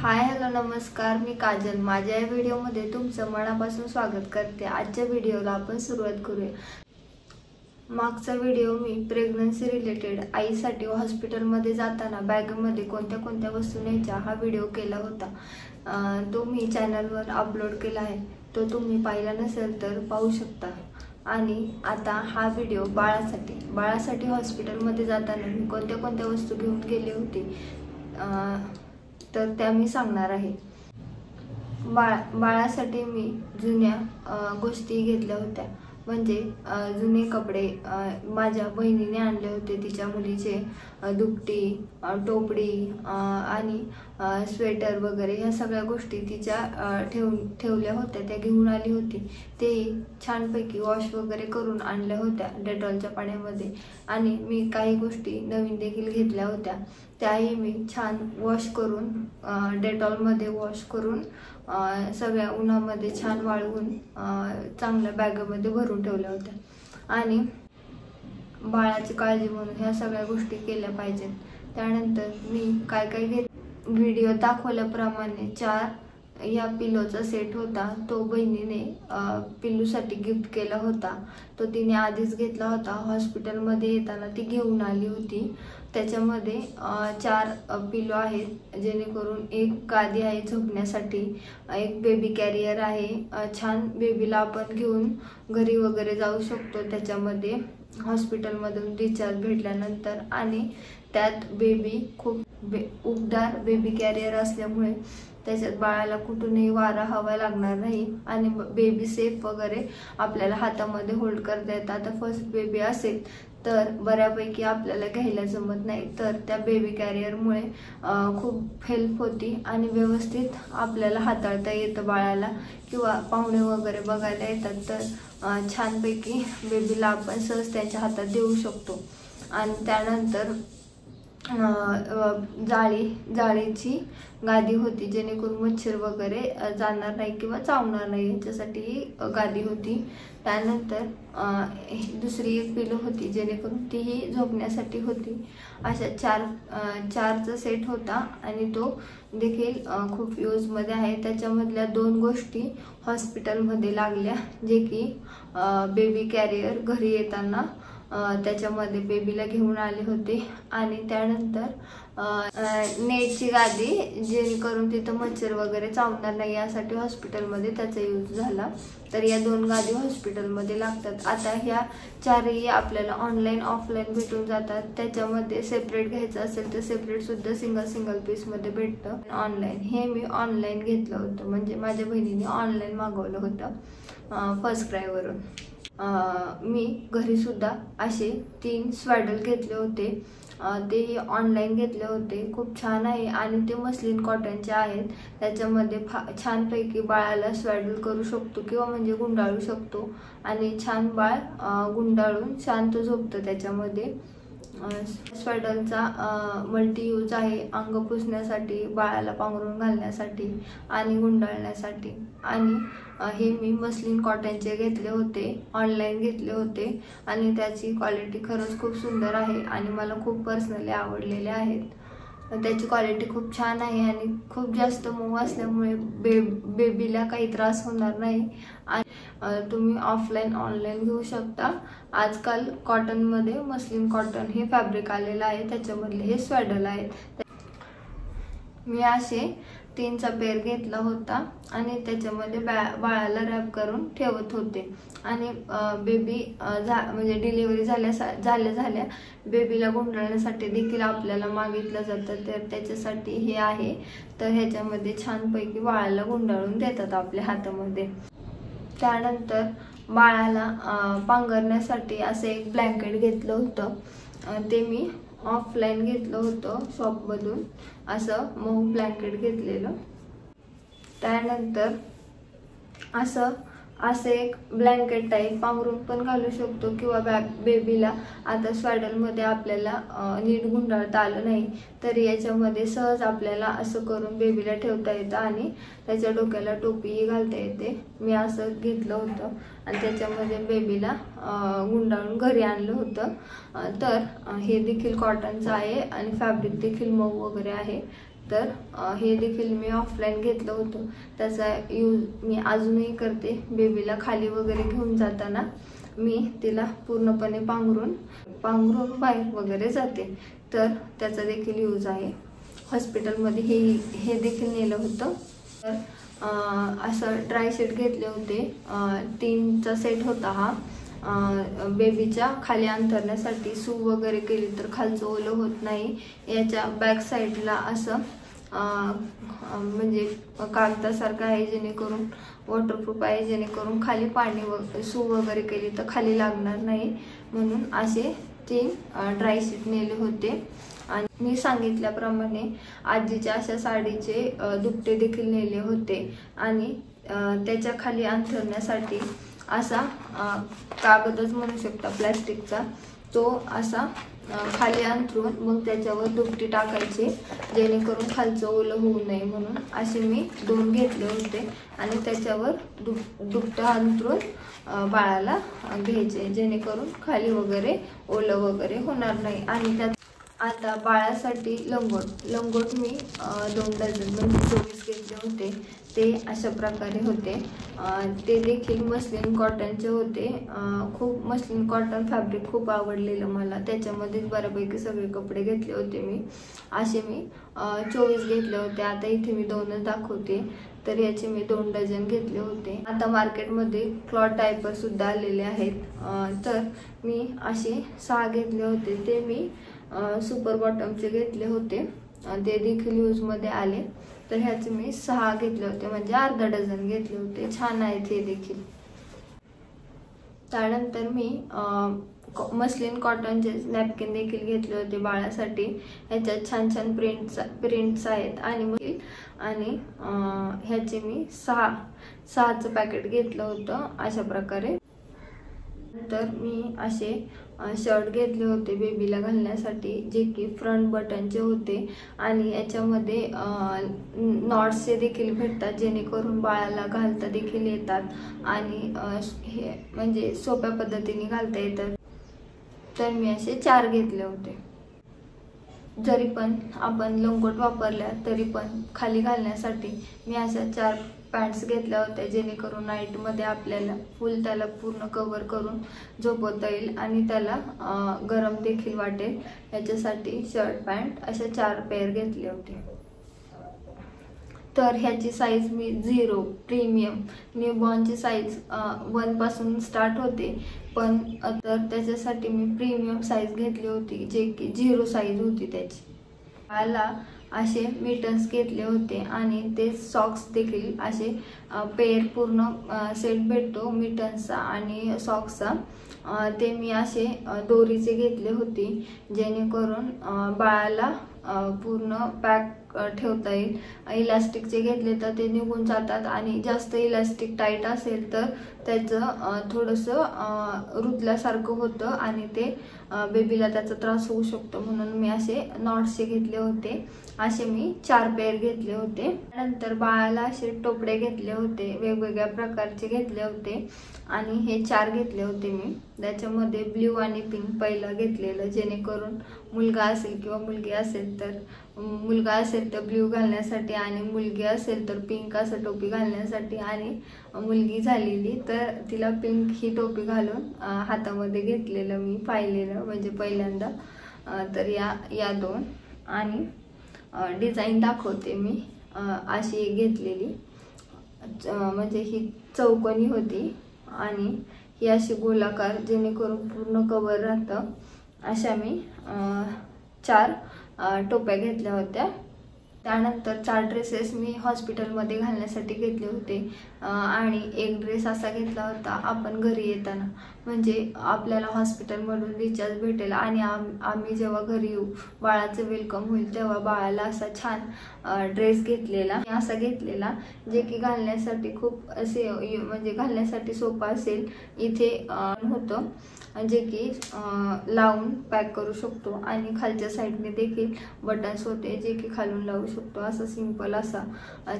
Hi hello नमस्कार, मी काजल। माझ्या या व्हिडिओमध्ये तुमचं मनापासून स्वागत करते। आजच्या व्हिडिओला आपण सुरुवात करूया। मागचा व्हिडिओ मी प्रेग्नन्सी रिलेटेड आईसाठी हॉस्पिटलमध्ये जाताना बॅगमध्ये कोणत्या कोणत्या वस्तू न्यायच्या हा व्हिडिओ केला होता। तो मी चॅनलवर अपलोड केला आहे, तो तुम्ही पाहिला नसेल तर पाहू शकता। आणि आता हा व्हिडिओ बाळासाठी हॉस्पिटलमध्ये जाताना मी कोणत्या कोणत्या वस्तू घेऊन गेले होते तर त्या मी सांगणार आहे। बाळासाठी मी जुन्या गोष्टी घेतल्या होत्या, म्हणजे जुने कपडे माझ्या बहिणीने आणले होते। तिच्या मुलीचे दुपटी, टोपडी आणि स्वेटर वगैरे ह्या सगळ्या गोष्टी तिच्या ठेवल्या होत्या, त्या घेऊन आली होती। ते छानपैकी वॉश वगैरे करून आणल्या होत्या डेटॉलच्या पाण्यामध्ये। आणि मी काही गोष्टी नवीन देखील घेतल्या होत्या, त्याही मी छान वॉश करून डेटॉलमध्ये वॉश करून सगळ्या उन्हामध्ये छान वाळवून चांगल्या बॅगमध्ये भरून ठेवल्या होत्या। आणि बाळाची काळजी म्हणून ह्या सगळ्या गोष्टी केल्या पाहिजेत। त्यानंतर मी काय व्हिडिओ दाखवल्याप्रमाणे 4 या पिलोचा सेट होता, तो बहिणीने पिल्लूसाठी गिफ्ट केला होता। तो तिने आधीच घेतला होता, हॉस्पिटलमध्ये येताना ती घेऊन आली होती। त्याच्यामध्ये 4 पिलो आहेत, जेणेकरून एक गादी आहे झोपण्यासाठी, एक बेबी कॅरियर आहे। छान बेबीला आपण घेऊन घरी वगैरे जाऊ शकतो त्याच्यामध्ये हॉस्पिटलमधून डिस्चार्ज भेटल्यानंतर। आणि त्यात बेबी खूप उबदार बेबी कॅरियर असल्यामुळे त्याच्यात बाळाला कुठूनही वारा हवा लागणार नाही आणि बेबी सेफ वगैरे आपल्याला हातामध्ये होल्ड करता येतं। आता फर्स्ट बेबी असेल तर बऱ्यापैकी आपल्याला घ्यायला जमत नाही, तर त्या बेबी कॅरियरमुळे खूप हेल्प होती आणि व्यवस्थित आपल्याला हाताळता येतं बाळाला। किंवा पाहुणे वगैरे बघायला येतात तर छानपैकी बेबीला आपण सहज त्यांच्या हातात देऊ शकतो। आणि त्यानंतर जाळीची गादी होती, जेणेकरून मच्छर वगैरे जाणार नाही किंवा चावणार नाही याच्यासाठी ही गादी होती। त्यानंतर दुसरी एक पिलो होती, जेणेकरून तीही झोपण्यासाठी होती। अशा 4चा सेट होता आणि तो देखील खूप यूजमध्ये आहे। त्याच्यामधल्या 2 गोष्टी हॉस्पिटलमध्ये लागल्या, जे की बेबी कॅरियर घरी येताना त्याच्यामध्ये बेबीला घेऊन आले होते। आणि त्यानंतर नेटची गादी, जेणेकरून तिथं मच्छर वगैरे चावणार नाही यासाठी हॉस्पिटलमध्ये त्याचा यूज झाला। तर या 2 गादी हॉस्पिटलमध्ये लागतात। आता ह्या 4ही आपल्याला ऑनलाईन ऑफलाईन भेटून जातात। त्याच्यामध्ये सेपरेट घ्यायचं असेल तर सेपरेट सुद्धा सिंगल पीसमध्ये भेटतं ऑनलाईन। हे मी ऑनलाईन घेतलं होतं, म्हणजे माझ्या बहिणीने ऑनलाईन मागवलं होतं फर्स्ट क्रायवरून। मी घरी सुद्धा असे 3 स्वॅडल घेतले होते, तेही ऑनलाईन घेतले होते। खूप छान आहे आणि ते मस्लिन कॉटनचे आहेत। त्याच्यामध्ये छानपैकी बाळाला स्वॅडल करू शकतो किंवा म्हणजे गुंडाळू शकतो आणि छान बाळ गुंडाळून शांत झोपतं त्याच्यामध्ये। स्वॅडलचा मल्टी यूज आहे, अंग पुसण्यासाठी, बाळाला पांघरून घालण्यासाठी आणि गुंडाळण्यासाठी। आणि हे मी मस्लिन कॉटनचे घेतले होते, ऑनलाईन घेतले होते आणि त्याची क्वालिटी खरंच खूप सुंदर आहे आणि मला खूप पर्सनली आवडलेले आहेत। त्याची क्वालिटी खूप छान आहे आणि खूप जास्त मऊ असल्यामुळे बेबीला काही त्रास होणार नाही। आणि तुम्ही ऑफलाईन ऑनलाईन घेऊ शकता। आजकाल कॉटनमध्ये मस्लिन कॉटन हे फॅब्रिक आलेलं आहे, त्याच्यामधले हे स्वॅडल आहेत। मी असे 3चा पेअर घेतला होता आणि त्याच्यामध्ये बाळाला रॅप करून ठेवत होते। आणि बेबी म्हणजे डिलिव्हरी झाल्या बेबीला गुंडाळण्यासाठी देखील आपल्याला मागितलं जातं, तर त्याच्यासाठी हे आहे। तर ह्याच्यामध्ये छानपैकी बाळाला गुंडाळून देतात आपल्या हातामध्ये। त्यानंतर बाळाला पांघरण्यासाठी असं एक ब्लँकेट घेतलं होतं, ते मी ऑफलाईन घेतलं होतं शॉपमधून, असं मऊ ब्लँकेट घेतलेलं। त्यानंतर असं एक ब्लँकेट टाईप पांघरून पण घालू शकतो किंवा बेबीला आता स्वॅडलमध्ये आपल्याला नीट गुंडाळता आलं नाही तर याच्यामध्ये सहज आपल्याला असं करून बेबीला ठेवता येतं आणि त्याच्या डोक्याला टोपीही घालता येते। मी असं घेतलं होतं आणि त्याच्यामध्ये बेबीला गुंडाळून घरी आणलं होतं। तर हे देखील कॉटनचं आहे आणि फॅब्रिक देखील मऊ वगैरे आहे। तर हे देखील मी ऑफलाईन घेतलं होतं. त्याचा यूज मी अजूनही करते. बेबीला खाली वगैरे घेऊन जाताना मी तिला पूर्णपणे पांघरून बाहेर वगैरे जाते, तर त्याचा देखील यूज आहे. हॉस्पिटलमध्ये हे देखील नेलं होतं. तर असं ड्राय सेट घेतले होते. 3चा सेट होता हा. बेबीच्या खाली अंथरण्यासाठी सू वगैरे केली तर खालचं ओलं होत नाही. याच्या बॅक साईडला असं म्हणजे कागदासारखं आहे, जेणेकरून वॉटरप्रूफ आहे, जेणेकरून खाली पाणी सू वगैरे केली तर खाली लागणार नाही. म्हणून असे 3 ड्राय सीट नेले होते. आणि मी सांगितल्याप्रमाणे आजीच्या अशा साडीचे दुपटे देखील नेले होते. आणि त्याच्या खाली अंथरण्यासाठी असा कागदच म्हणू शकता, प्लॅस्टिकचा, तो असा खाली अंथरून मग त्याच्यावर दुपटी टाकायचे, जेणेकरून खालचं ओलं होऊ नये म्हणून. असे मी 2 घेतले होते आणि त्याच्यावर दुपटं अंथरून बाळाला घ्यायचे, जेणेकरून खाली वगैरे ओलं वगैरे होणार नाही. आणि त्यात आता बाळासाठी लंगोट मी 2 डझन म्हणजे 24 घेतले होते. ते अशा प्रकारे होते. ते देखील मस्लिन कॉटनचे होते. खूप मस्लिन कॉटन फॅब्रिक खूप आवडलेलं मला. त्याच्यामध्येच बऱ्यापैकी सगळे कपडे घेतले होते मी. असे मी 24 घेतले होते. आता इथे मी 2च दाखवते, तर याचे मी 2 डझन घेतले होते. आता मार्केटमध्ये क्लॉथ डायपर सुद्धा आलेले आहेत. तर मी असे 6 घेतले होते. ते मी सुपर बॉटमचे घेतले होते. ते देखील यूजमध्ये आले. तर ह्याचे मी 6 घेतले होते, म्हणजे अर्धा डझन घेतले होते. छान आहेत हे देखील. त्यानंतर मी मस्लिन कॉटनचे नॅपकिन देखील घेतले होते बाळासाठी. ह्याच्यात छान छान प्रिंट्स आहेत. आणि ह्याचे मी 6चं पॅकेट घेतलं होतं अशा प्रकारे. तर मी असे शर्ट घेतले होते बेबीला घालण्यासाठी, जे की फ्रंट बटनचे होते. आणि याच्यामध्ये नॉट्सचे देखील भेटतात, जेणेकरून बाळाला घालता देखील येतात आणि हे म्हणजे सोप्या पद्धतीने घालता येतात. तर मी असे 4 घेतले होते. जरी पण आपण लंगोट वापरल्या तरी पण खाली घालण्यासाठी मी अशा 4 पॅन्ट्स घेतल्या होत्या, जेणेकरून नाईटमध्ये आपल्याला त्याला पूर्ण कव्हर करून झोपवता येईल आणि त्याला गरम देखील वाटेल. याच्यासाठी शर्ट पॅन्ट अशा 4 पेअर घेतले होते. तर ह्याची साईज मी 0 प्रीमियम न्यूबॉर्नची साईज 1 पासून स्टार्ट होते, पण तर त्याच्यासाठी मी प्रीमियम साईज घेतली होती, जे की 0 साईज होती त्याची. मला असे मिटन्स घेतले होते आणि ते सॉक्स देखील असे पेअर पूर्ण सेट भेटतो मिटन्सचा आणि सॉक्सचा. ते मी असे दोरीचे घेतले होते, जेणेकरून बाळाला पूर्ण पॅक ठेवता येईल. इलास्टिकचे घेतले तर ते निघून जातात आणि जास्त इलास्टिक टाईट असेल तर त्याचं थोडंसं रुतल्यासारखं होतं आणि ते बेबीला त्याचा त्रास होऊ शकतो. म्हणून मी असे नॉट्सचे घेतले होते. असे मी 4 पेअर घेतले होते. त्यानंतर बाळाला असे टोपडे घेतले होते, वेगवेगळ्या प्रकारचे घेतले होते आणि हे 4 घेतले होते मी. त्याच्यामध्ये ब्ल्यू आणि पिंक पहिलं घेतलेलं, जेणेकरून मुलगा असेल किंवा मुलगी असेल तर मुलगा असेल तर ब्ल्यू घालण्यासाठी आणि मुलगी असेल तर पिंक असं टोपी घालण्यासाठी, आणि मुलगी झालेली तर तिला पिंक ही टोपी घालून हातामध्ये घेतलेलं मी पाहिलेलं, म्हणजे पहिल्यांदा. तर या 2 आणि डिझाईन दाखवते मी. अशी घेतलेली, म्हणजे ही चौकोनी होती आणि ही अशी गोलाकार, जेणेकरून पूर्ण कवर राहतं. अशा मी 4 टोप्या घेतल्या होत्या. त्यानंतर 4 ड्रेसेस मी हॉस्पिटलमध्ये घालण्यासाठी घेतले होते आणि 1 ड्रेस असा घेतला होता आपण घरी येताना, म्हणजे आपल्याला हॉस्पिटलमधून रिचार्ज भेटेल आणि आम्ही जेव्हा घरी येऊ बाळाचं वेलकम होईल तेव्हा बाळाला असा छान ड्रेस घेतलेला जे की घालण्यासाठी खूप असे म्हणजे घालण्यासाठी सोपा असेल. इथे होतं जे की लावून पॅक करू शकतो आणि खालच्या साईडने देखील बटन्स होते, जे की खालून लावू शकतो. असं सिंपल असा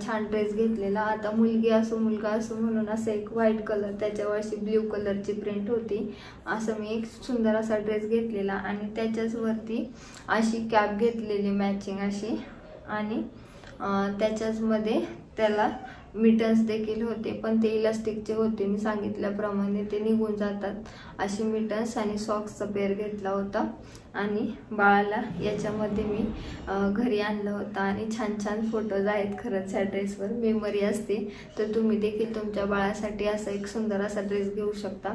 छान ड्रेस घेतलेला. आता मुलगी असो मुलगा असो म्हणून असं एक व्हाईट कलर, त्याच्यावर अशी ब्ल्यू कलरची प्रिंट होती. असं मी एक सुंदर असा ड्रेस घेतलेला आणि त्याच्याच वरती अशी कॅप घेतलेली मॅचिंग अशी. आणि त्याच्याचमध्ये त्याला मिटन्स देखील होते, पण ते इलास्टिकचे होते. मी सांगितल्याप्रमाणे ते निघून जातात अशी मिटन्स आणि सॉक्सचा पेअर घेतला होता. आणि बाळाला याच्यामध्ये मी घरी आणलं होतं आणि छान छान फोटोज आहेत खरंच ह्या ड्रेसवर. मेमरी असते, तर तुम्ही देखील तुमच्या बाळासाठी असा एक सुंदर असा ड्रेस घेऊ शकता.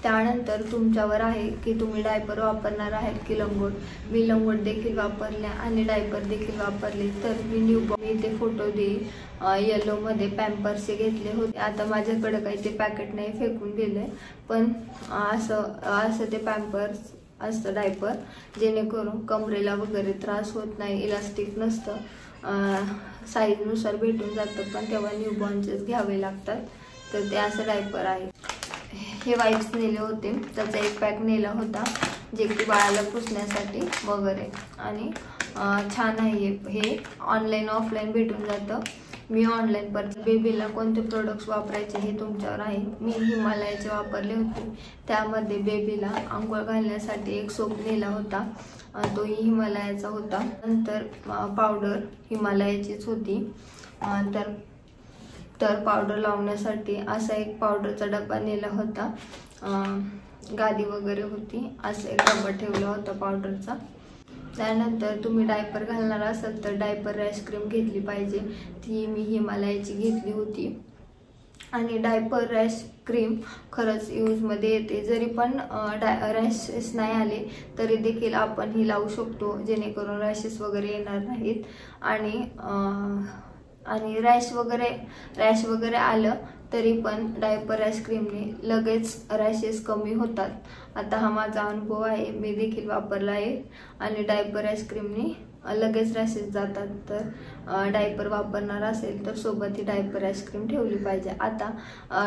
त्यानंतर तुमच्यावर आहे की तुम्ही डायपर वापरणार आहेत की लंगोट. मी लंगोट देखील वापरल्या आणि डायपर देखील वापरले. तर मी ते फोटो देईल. येलोमध्ये पॅम्पर्सचे घेतले होते. आता माझ्याकडे काही ते पॅकेट नाही, फेकून दिले. पण असं ते पॅम्पर्स असतं डायपर, जेणेकरून कमरेला वगैरे त्रास होत नाही. इलास्टिक नसतं, साईजनुसार भेटून जातं, पण तेव्हा न्यूबॉर्नचेच घ्यावे लागतात. तर ते असं डायपर आहे. हे वाईप्स नेले होते, त्याचा एक पॅक नेला होता जे की बाळाला पुसण्यासाठी वगैरे. आणि छान आहे हे. ऑनलाईन ऑफलाईन भेटून जातं. मी ऑनलाईन परत बेबीला कोणते प्रोडक्ट्स वापरायचे हे तुमच्यावर आहे. मी हिमालयाचे वापरले होते. त्यामध्ये बेबीला आंघोळ घालण्यासाठी एक सोप नेला होता, तोही हिमालयाचा होता. नंतर पावडर हिमालयाचीच होती. तर पावडर लावण्यासाठी असा एक पावडरचा डब्बा नेला होता. गादी वगैरे होती, असं एक डब्बा ठेवला होता पावडरचा. त्यानंतर तुम्ही डायपर घालणार असाल तर डायपर रॅश क्रीम घेतली पाहिजे. ती मी हिमालयाची घेतली होती. आणि डायपर रॅश क्रीम खरंच यूजमध्ये येते. जरी पण रॅशेस नाही आले तरी देखील आपण ही लावू शकतो, जेणेकरून रॅशेस वगैरे येणार नाहीत. आणि रॅश वगैरे आलं तरी पण डायपर रॅश क्रीमने लगेच रॅशेस कमी होतात. आता हा माझा अनुभव आहे, मी देखील वापरला आहे. आणि डायपर रॅश क्रीमने लगेच रॅशेस जातात. तर डायपर वापरणार असेल तर सोबत ही डायपर रॅश क्रीम ठेवली पाहिजे. आता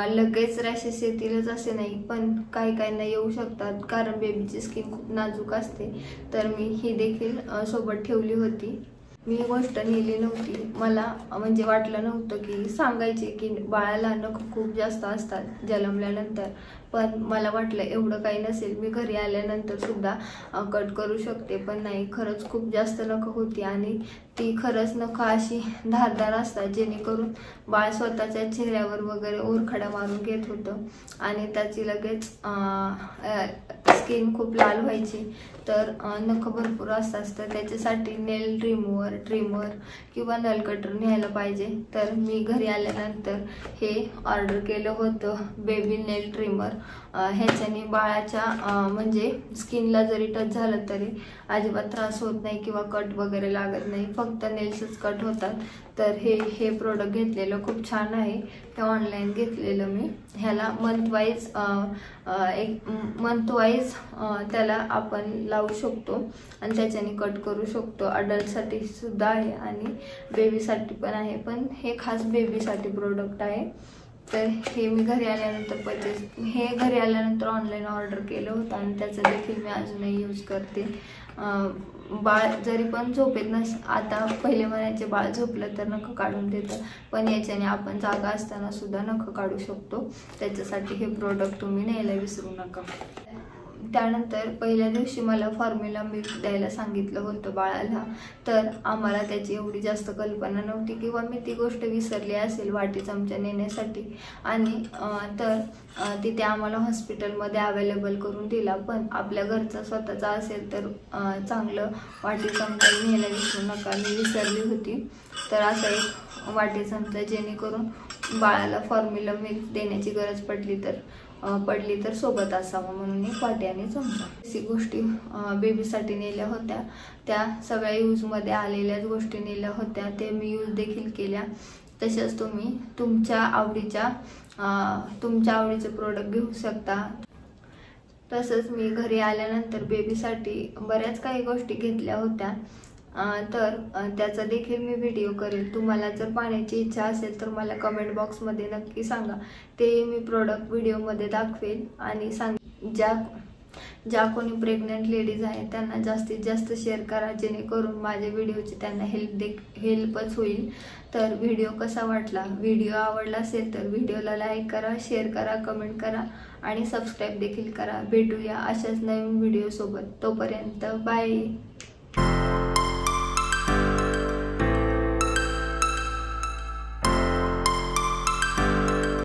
लगेच रॅशेस येतीलच असे नाही, पण काही येऊ शकतात, कारण बेबीची स्किन खूप नाजूक असते. तर मी ही देखील सोबत ठेवली होती. मी ही गोष्ट नेली नव्हती, मला म्हणजे वाटलं नव्हतं की सांगायचे की बाळाला नख खूप जास्त असतात जन्मल्यानंतर. पण मला वाटलं एवढं काही नसेल, मी घरी आल्यानंतर सुद्धा कट करू शकते. पण नाही, खरंच खूप जास्त नख होती. आणि ती खरंच नख अशी धारदार असतात, जेणेकरून बाळ स्वतःच्या चेहऱ्यावर वगैरे ओरखडा मारून घेत होतं आणि त्याची लगेच स्किन खूप लाल व्हायची. तर नख भरपूर असतात, तर त्याच्यासाठी नेल ट्रिमर किंवा नल कटर न्यायला पाहिजे. तर मी घरी आल्यानंतर हे ऑर्डर केलं होतं, बेबी नेल ट्रिमर. ह्याच्याने बाळाच्या म्हणजे स्किनला जरी टच झालं तरी अजिबात त्रास होत नाही किंवा कट वगैरे लागत नाही, फक्त नेल्सच कट होतात. तर हे प्रोडक्ट घेतलेलं खूप छान आहे. हे ऑनलाईन घेतलेलं मी. ह्याला मंथ वाईज त्याला आपण लावू शकतो आणि त्याच्याने कट करू शकतो. अडल्टसाठी सुद्धा आहे आणि बेबीसाठी पण आहे, पण हे खास बेबीसाठी प्रोडक्ट आहे. तर हे मी घरी आल्यानंतर ऑनलाईन ऑर्डर केलं होतं आणि त्याचं देखील मी अजूनही यूज करते. बाळ जरी पण झोपेत आता पहिले म्हणायचे बाळ झोपलं तर नख काढून देतं, पण याच्याने आपण जागा असताना सुद्धा नख काढू शकतो. त्याच्यासाठी हे प्रोडक्ट तुम्ही न्यायला विसरू नका. त्यानंतर पहिल्या दिवशी मला फॉर्म्युला मिल्क द्यायला सांगितलं होतं बाळाला. तर आम्हाला त्याची एवढी जास्त कल्पना नव्हती किंवा मी ती गोष्ट विसरली असेल वाटी चमचा नेण्यासाठी. आणि तर तिथे आम्हाला हॉस्पिटलमध्ये अवेलेबल करून दिला. पण आपल्या घरचा स्वतःचा असेल तर चांगलं वाटी चमचा न्यायला विसरू नका. मी विसरली होती, तर असा एक वाटी चमचा, जेणेकरून बाळाला फॉर्म्युला मिल्क देण्याची गरज पडली तर सोबत असावं म्हणून एक वाटी आणि चमचा. अशी गोष्टी बेबीसाठी नेल्या होत्या. त्या सगळ्या यूजमध्ये आलेल्याच गोष्टी नेल्या होत्या, ते मी यूज देखील केल्या. तसेच तुम्ही तुमच्या आवडीचे प्रोडक्ट घेऊ शकता. तसंच मी घरी आल्यानंतर बेबीसाठी बऱ्याच काही गोष्टी घेतल्या होत्या. तर त्याचा देखील मी व्हिडिओ करेल. तुम्हाला जर पाहण्याची इच्छा असेल तर मला कमेंट बॉक्समध्ये नक्की सांगा, ते मी प्रोडक्ट व्हिडिओमध्ये दाखवेल. आणि ज्या कोणी प्रेग्नंट लेडीज आहेत त्यांना जास्तीत जास्त शेअर करा, जेणेकरून माझ्या व्हिडिओची त्यांना हेल्पच होईल. तर व्हिडिओ कसा वाटला, व्हिडिओ आवडला असेल तर व्हिडिओला लाईक करा, शेअर करा, कमेंट करा आणि सबस्क्राईब देखील करा. भेटूया अशाच नवीन व्हिडिओसोबत. तोपर्यंत बाय.